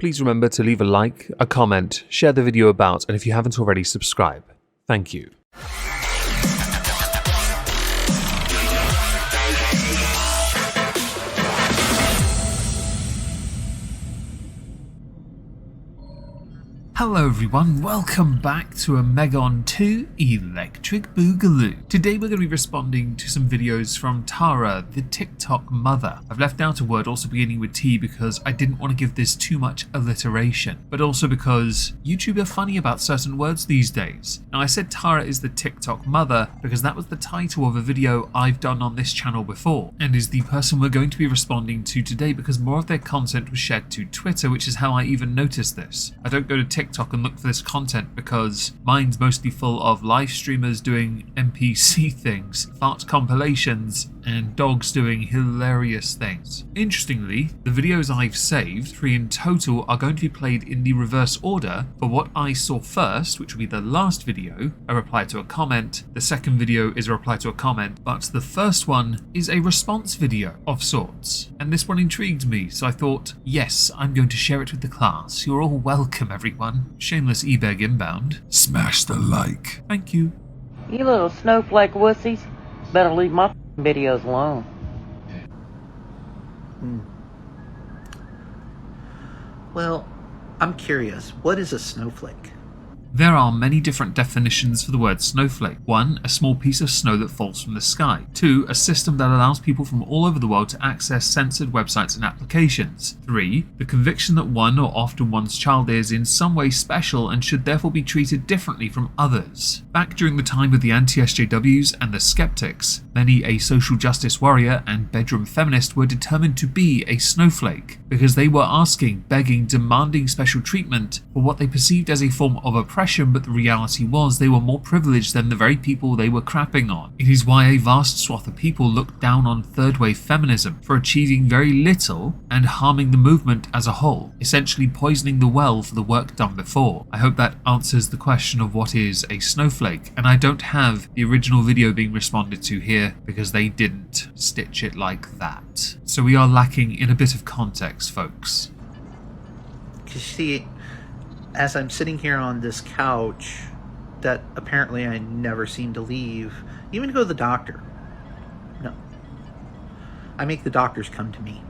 please remember to leave a like, a comment, share the video about, and if you haven't already, subscribe. Thank you. Hello everyone, welcome back to a Megon 2 Electric Boogaloo. Today we're going to be responding to some videos from Tara, the TikTok mother. I've left out a word also beginning with T because I didn't want to give this too much alliteration, but also because YouTube are funny about certain words these days. Now I said Tara is the TikTok mother because that was the title of a video I've done on this channel before, and is the person we're going to be responding to today because more of their content was shared to Twitter, which is how I even noticed this. I don't go to TikTok and look for this content because mine's mostly full of live streamers doing NPC things, fart compilations, and dogs doing hilarious things. Interestingly, the videos I've saved, 3 in total, are going to be played in the reverse order for what I saw first, which will be the last video, a reply to a comment, the second video is a reply to a comment, but the first one is a response video of sorts. And this one intrigued me, so I thought, yes, I'm going to share it with the class. You're all welcome, everyone. Shameless e-beg inbound. Smash the like. Thank you. You little snowflake wussies. Better leave my videos alone. Well, I'm curious, what is a snowflake? There are many different definitions for the word snowflake. 1. A small piece of snow that falls from the sky. 2. A system that allows people from all over the world to access censored websites and applications. 3. The conviction that one or often one's child is in some way special and should therefore be treated differently from others. Back during the time of the anti-SJWs and the skeptics, many a social justice warrior and bedroom feminist were determined to be a snowflake because they were asking, begging, demanding special treatment for what they perceived as a form of oppression, but the reality was they were more privileged than the very people they were crapping on. It is why a vast swath of people looked down on third-wave feminism for achieving very little and harming the movement as a whole, essentially poisoning the well for the work done before. I hope that answers the question of what is a snowflake, and I don't have the original video being responded to here because they didn't stitch it like that. So we are lacking in a bit of context, folks. Because see, as I'm sitting here on this couch that apparently I never seem to leave, even to go to the doctor. No. I make the doctors come to me.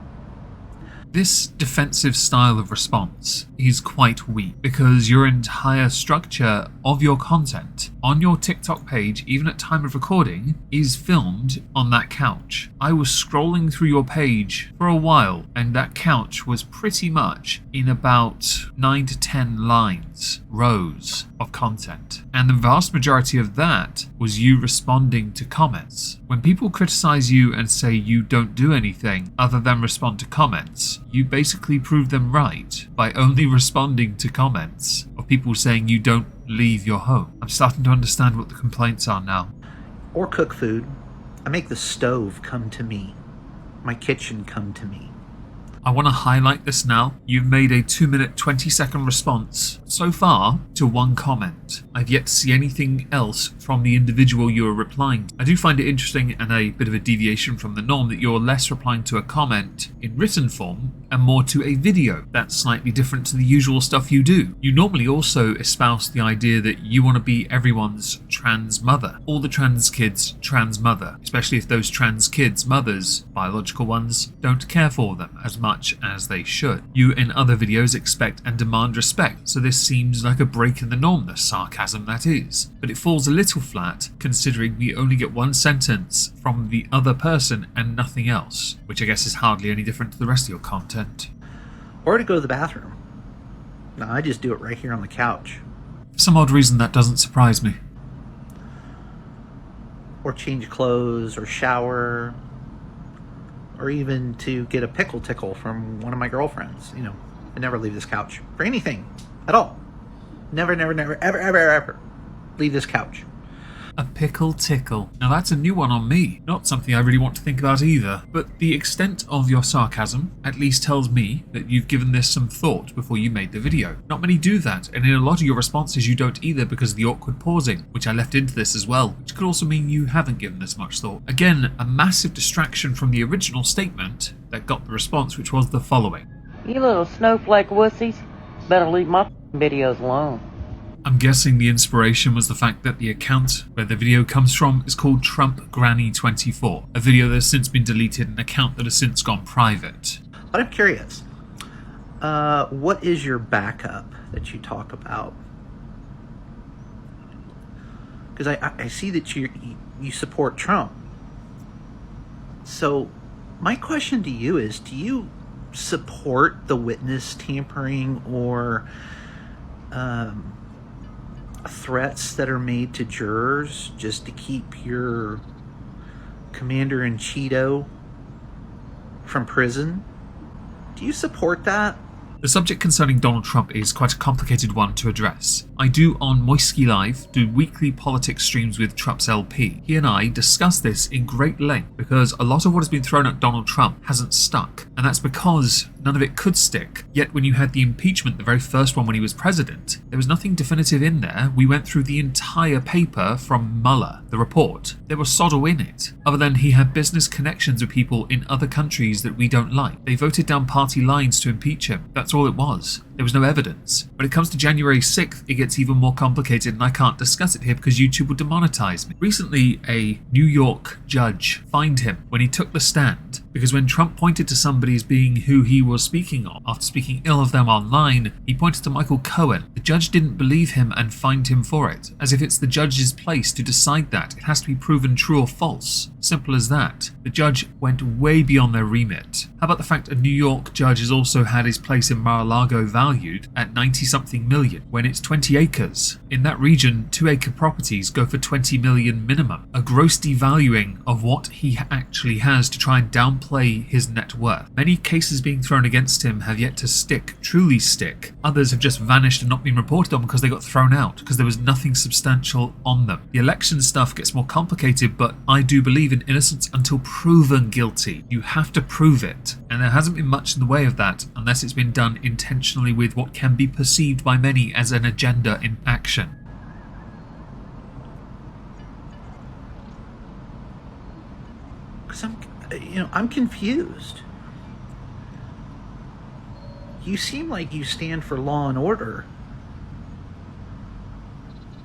This defensive style of response is quite weak because your entire structure of your content on your TikTok page, even at time of recording, is filmed on that couch. I was scrolling through your page for a while and that couch was pretty much in about 9 to 10 lines, rows of content. And the vast majority of that was you responding to comments. When people criticize you and say you don't do anything other than respond to comments, you basically prove them right by only responding to comments of people saying you don't leave your home. I'm starting to understand what the complaints are now. Or cook food. I make the stove come to me. My kitchen come to me. I want to highlight this now. You've made a 2-minute 20-second response so far to one comment. I've yet to see anything else from the individual you are replying to. I do find it interesting and a bit of a deviation from the norm that you're less replying to a comment in written form and more to a video. That's slightly different to the usual stuff you do. You normally also espouse the idea that you want to be everyone's trans mother. All the trans kids' trans mother, especially if those trans kids' mothers, biological ones, don't care for them as much as they should. You in other videos expect and demand respect, so this seems like a break in the norm, the sarcasm that is. But it falls a little flat considering we only get one sentence from the other person and nothing else, which I guess is hardly any different to the rest of your content. Or to go to the bathroom. No, I just do it right here on the couch. For some odd reason that doesn't surprise me. Or change clothes, or shower, or even to get a pickle tickle from one of my girlfriends. You know, I never leave this couch for anything at all. Never, never, never, ever, ever, ever leave this couch. A pickle tickle. Now that's a new one on me. Not something I really want to think about either. But the extent of your sarcasm at least tells me that you've given this some thought before you made the video. Not many do that, and in a lot of your responses you don't either because of the awkward pausing, which I left into this as well, which could also mean you haven't given this much thought. Again, a massive distraction from the original statement that got the response, which was the following. You little snowflake wussies better leave my videos alone. I'm guessing the inspiration was the fact that the account where the video comes from is called Trump Granny 24, a video that has since been deleted, an account that has since gone private. But I'm curious, what is your backup that you talk about? Because I see that you support Trump. So my question to you is, do you support the witness tampering or threats that are made to jurors just to keep your commander-in-chief from prison? Do you support that? The subject concerning Donald Trump is quite a complicated one to address. I do on Moisky Live do weekly politics streams with Trump's LP. He and I discuss this in great length because a lot of what has been thrown at Donald Trump hasn't stuck, and that's because none of it could stick. Yet when you had the impeachment, the very first one when he was president, there was nothing definitive in there. We went through the entire paper from Mueller, the report. There was sodder in it, other than he had business connections with people in other countries that we don't like. They voted down party lines to impeach him. That's all it was. There was no evidence. When it comes to January 6th, it gets even more complicated, and I can't discuss it here because YouTube will demonetize me. Recently, a New York judge fined him when he took the stand because when Trump pointed to somebody as being who he was speaking of, after speaking ill of them online, he pointed to Michael Cohen. The judge didn't believe him and fined him for it, as if it's the judge's place to decide that. It has to be proven true or false. Simple as that. The judge went way beyond their remit. How about the fact a New York judge has also had his place in Mar-a-Lago valued at 90-something million, when it's 20 acres. In that region, 2-acre properties go for 20 million minimum. A gross devaluing of what he actually has to try and downplay his net worth. Many cases being thrown against him have yet to stick, truly stick. Others have just vanished and not been reported on because they got thrown out, because there was nothing substantial on them. The election stuff gets more complicated, but I do believe in innocence until proven guilty. You have to prove it, and there hasn't been much in the way of that unless it's been done intentionally with what can be perceived by many as an agenda in action. Because I'm confused. You seem like you stand for law and order,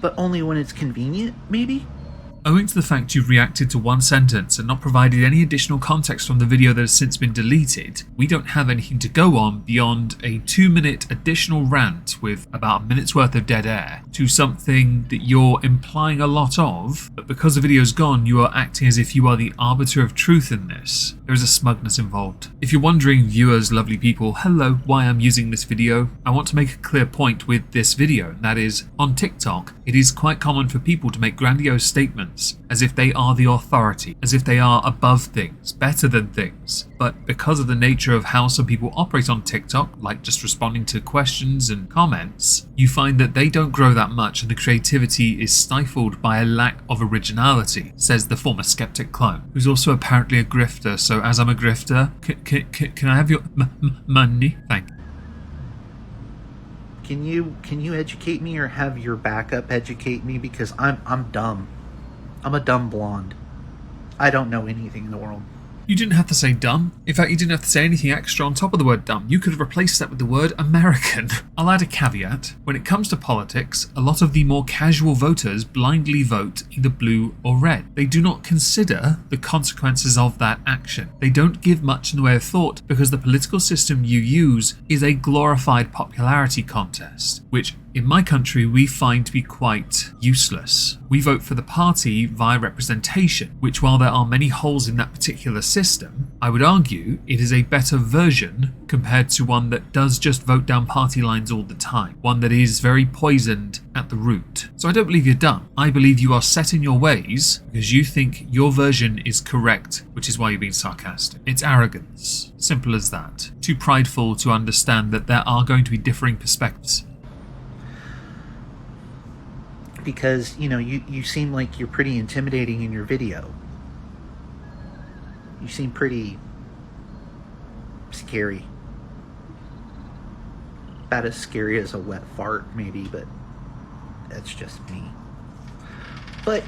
but only when it's convenient, maybe? Owing to the fact you've reacted to one sentence and not provided any additional context from the video that has since been deleted, we don't have anything to go on beyond a 2-minute additional rant with about a minute's worth of dead air to something that you're implying a lot of, but because the video's gone, you are acting as if you are the arbiter of truth in this. There is a smugness involved. If you're wondering, viewers, lovely people, hello, why I'm using this video, I want to make a clear point with this video, and that is, on TikTok, it is quite common for people to make grandiose statements as if they are the authority, as if they are above things, better than things. But because of the nature of how some people operate on TikTok, like just responding to questions and comments, you find that they don't grow that much and the creativity is stifled by a lack of originality, says the former skeptic clone, who's also apparently a grifter. So as I'm a grifter, can I have your money? Thank you. Can you educate me or have your backup educate me, because I'm dumb. I'm a dumb blonde. I don't know anything in the world. You didn't have to say dumb. In fact, you didn't have to say anything extra on top of the word dumb. You could have replaced that with the word American. I'll add a caveat. When it comes to politics, a lot of the more casual voters blindly vote either blue or red. They do not consider the consequences of that action. They don't give much in the way of thought because the political system you use is a glorified popularity contest, which in my country we find to be quite useless. We vote for the party via representation, which, while there are many holes in that particular system, I would argue it is a better version compared to one that does just vote down party lines all the time, one that is very poisoned at the root. So I don't believe you're dumb. I believe you are set in your ways because you think your version is correct, which is why you're being sarcastic. It's arrogance. Simple as that. Too prideful to understand that there are going to be differing perspectives. Because, you seem like you're pretty intimidating in your video. You seem pretty scary. About as scary as a wet fart, maybe, but that's just me. But,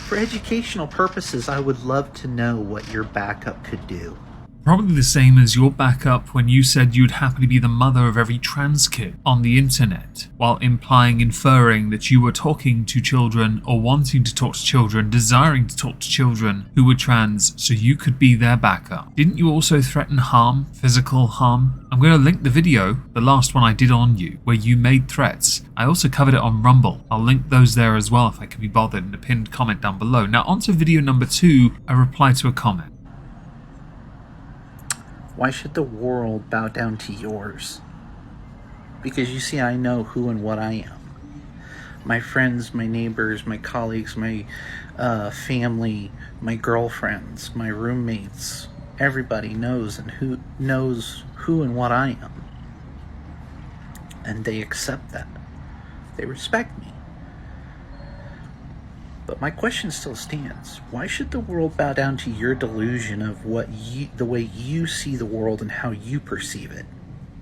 for educational purposes, I would love to know what your backup could do. Probably the same as your backup when you said you'd happily be the mother of every trans kid on the internet, while inferring that you were talking to children or wanting to talk to children, desiring to talk to children who were trans so you could be their backup. Didn't you also threaten harm, physical harm? I'm going to link the video, the last one I did on you, where you made threats. I also covered it on Rumble. I'll link those there as well if I can be bothered in the pinned comment down below. Now onto video number 2, a reply to a comment. Why should the world bow down to yours? Because you see, I know who and what I am. My friends, my neighbors, my colleagues, my family, my girlfriends, my roommates, everybody knows who and what I am. And they accept that. They respect me. But my question still stands. Why should the world bow down to your delusion of the way you see the world and how you perceive it?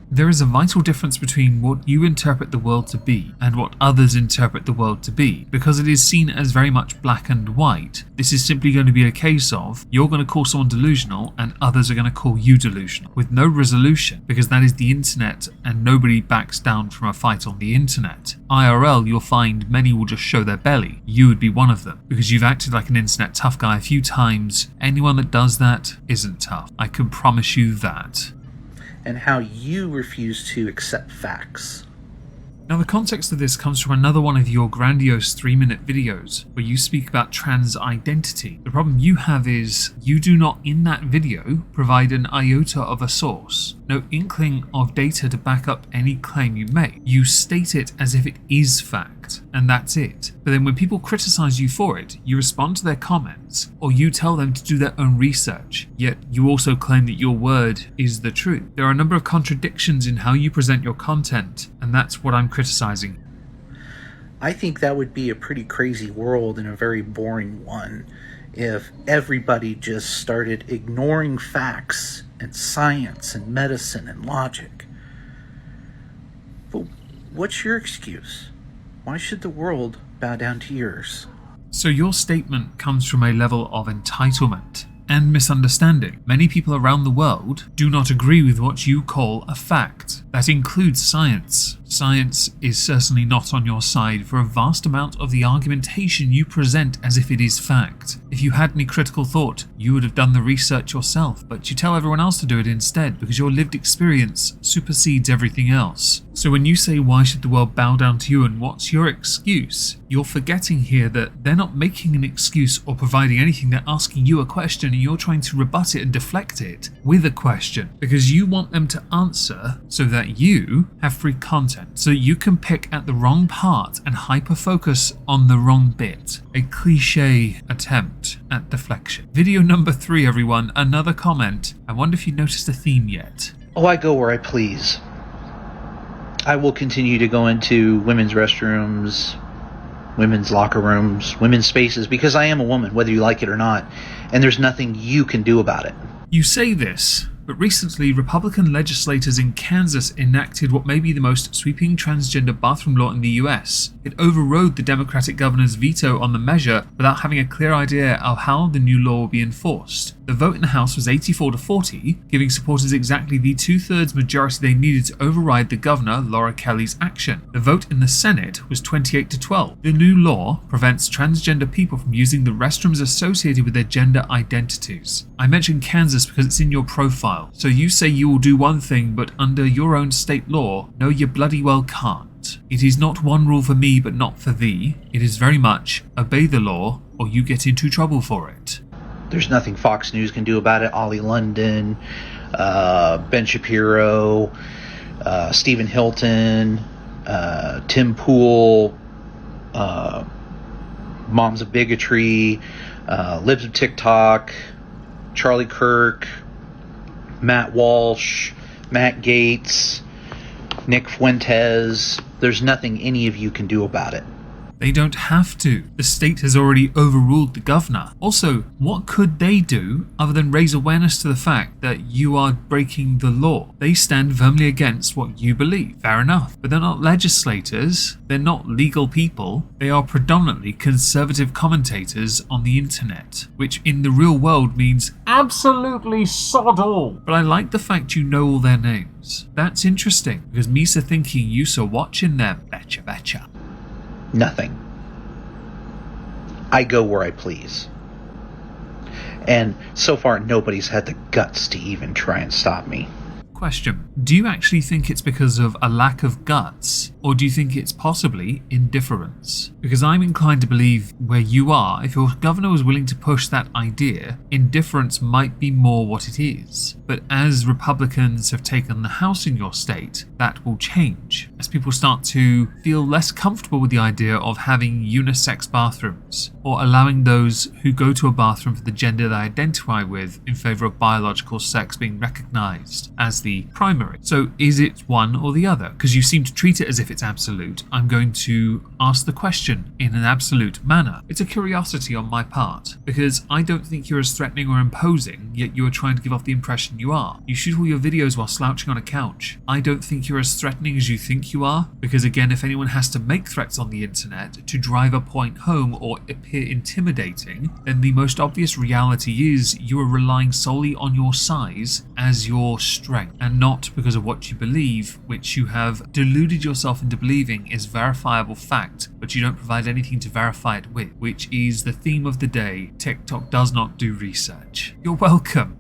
There is a vital difference between what you interpret the world to be and what others interpret the world to be, because it is seen as very much black and white. This is simply going to be a case of you're going to call someone delusional and others are going to call you delusional, with no resolution, because that is the internet and nobody backs down from a fight on the internet. IRL, you'll find many will just show their belly. You would be one of them, because you've acted like an internet tough guy a few times. Anyone that does that isn't tough. I can promise you that. And how you refuse to accept facts. Now the context of this comes from another one of your grandiose 3-minute videos where you speak about trans identity. The problem you have is you do not in that video provide an iota of a source, no inkling of data to back up any claim you make. You state it as if it is fact, and that's it. But then when people criticize you for it, you respond to their comments, or you tell them to do their own research, yet you also claim that your word is the truth. There are a number of contradictions in how you present your content, and that's what I'm criticizing. I think that would be a pretty crazy world and a very boring one if everybody just started ignoring facts and science and medicine and logic. But what's your excuse? Why should the world bow down to yours? So your statement comes from a level of entitlement and misunderstanding. Many people around the world do not agree with what you call a fact. That includes science. Science is certainly not on your side for a vast amount of the argumentation you present as if it is fact. If you had any critical thought, you would have done the research yourself, but you tell everyone else to do it instead because your lived experience supersedes everything else. So when you say why should the world bow down to you and what's your excuse, you're forgetting here that they're not making an excuse or providing anything, they're asking you a question and you're trying to rebut it and deflect it with a question because you want them to answer so that you have free content, so you can pick at the wrong part and hyper-focus on the wrong bit. A cliche attempt at deflection. Video number 3, everyone, another comment. I wonder if you noticed a theme yet. Oh, I go where I please. I will continue to go into women's restrooms, women's locker rooms, women's spaces, because I am a woman, whether you like it or not, and there's nothing you can do about it. You say this, but recently Republican legislators in Kansas enacted what may be the most sweeping transgender bathroom law in the US. It overrode the Democratic governor's veto on the measure without having a clear idea of how the new law will be enforced. The vote in the House was 84-40, giving supporters exactly the 2/3 majority they needed to override the governor, Laura Kelly's action. The vote in the Senate was 28-12. The new law prevents transgender people from using the restrooms associated with their gender identities. I mentioned Kansas because it's in your profile. So you say you will do one thing, but under your own state law, no, you bloody well can't. It is not one rule for me, but not for thee. It is very much obey the law, or you get into trouble for it. There's nothing Fox News can do about it. Ollie London, Ben Shapiro, Stephen Hilton, Tim Pool, Moms of Bigotry, Libs of TikTok, Charlie Kirk, Matt Walsh, Matt Gaetz, Nick Fuentes. There's nothing any of you can do about it. They don't have to. The state has already overruled the governor. Also, what could they do other than raise awareness to the fact that you are breaking the law? They stand firmly against what you believe. Fair enough. But they're not legislators. They're not legal people. They are predominantly conservative commentators on the internet, which in the real world means absolutely sod all. But I like the fact you know all their names. That's interesting, because Misa thinking you saw watching them. Betcha. Nothing. I go where I please. And so far, nobody's had the guts to even try and stop me. Question. Do you actually think it's because of a lack of guts, or do you think it's possibly indifference? Because I'm inclined to believe where you are, if your governor was willing to push that idea, indifference might be more what it is. But as Republicans have taken the House in your state, that will change. As people start to feel less comfortable with the idea of having unisex bathrooms, or allowing those who go to a bathroom for the gender they identify with in favour of biological sex being recognised as the primary. So is it one or the other? Because you seem to treat it as if it's absolute. I'm going to ask the question in an absolute manner. It's a curiosity on my part, because I don't think you're as threatening or imposing, yet you are trying to give off the impression you are. You shoot all your videos while slouching on a couch. I don't think you're as threatening as you think you are, because again, if anyone has to make threats on the internet to drive a point home or appear intimidating, then the most obvious reality is you are relying solely on your size as your strength, and not because of what you believe, which you have deluded yourself into believing is verifiable fact, but you don't provide anything to verify it with, which is the theme of the day. TikTok does not do research. You're welcome.